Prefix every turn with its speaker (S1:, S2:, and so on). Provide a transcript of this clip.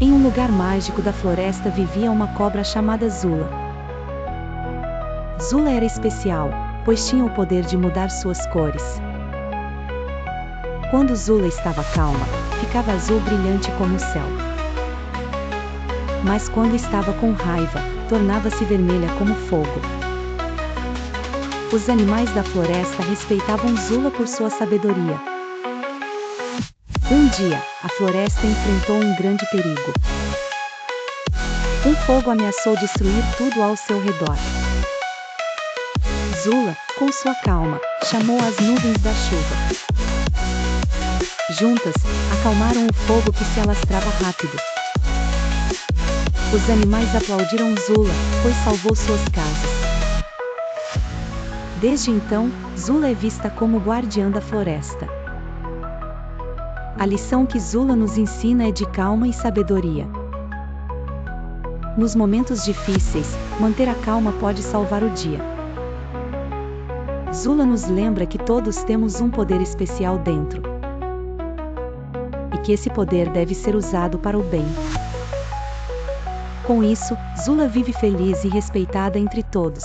S1: Em um lugar mágico da floresta vivia uma cobra chamada Zula. Zula era especial, pois tinha o poder de mudar suas cores. Quando Zula estava calma, ficava azul brilhante como o céu. Mas quando estava com raiva, tornava-se vermelha como fogo. Os animais da floresta respeitavam Zula por sua sabedoria. Um dia, a floresta enfrentou um grande perigo. Um fogo ameaçou destruir tudo ao seu redor. Zula, com sua calma, chamou as nuvens da chuva. Juntas, acalmaram o fogo que se alastrava rápido. Os animais aplaudiram Zula, pois salvou suas casas. Desde então, Zula é vista como guardiã da floresta. A lição que Zula nos ensina é de calma e sabedoria. Nos momentos difíceis, manter a calma pode salvar o dia. Zula nos lembra que todos temos um poder especial dentro. E que esse poder deve ser usado para o bem. Com isso, Zula vive feliz e respeitada entre todos.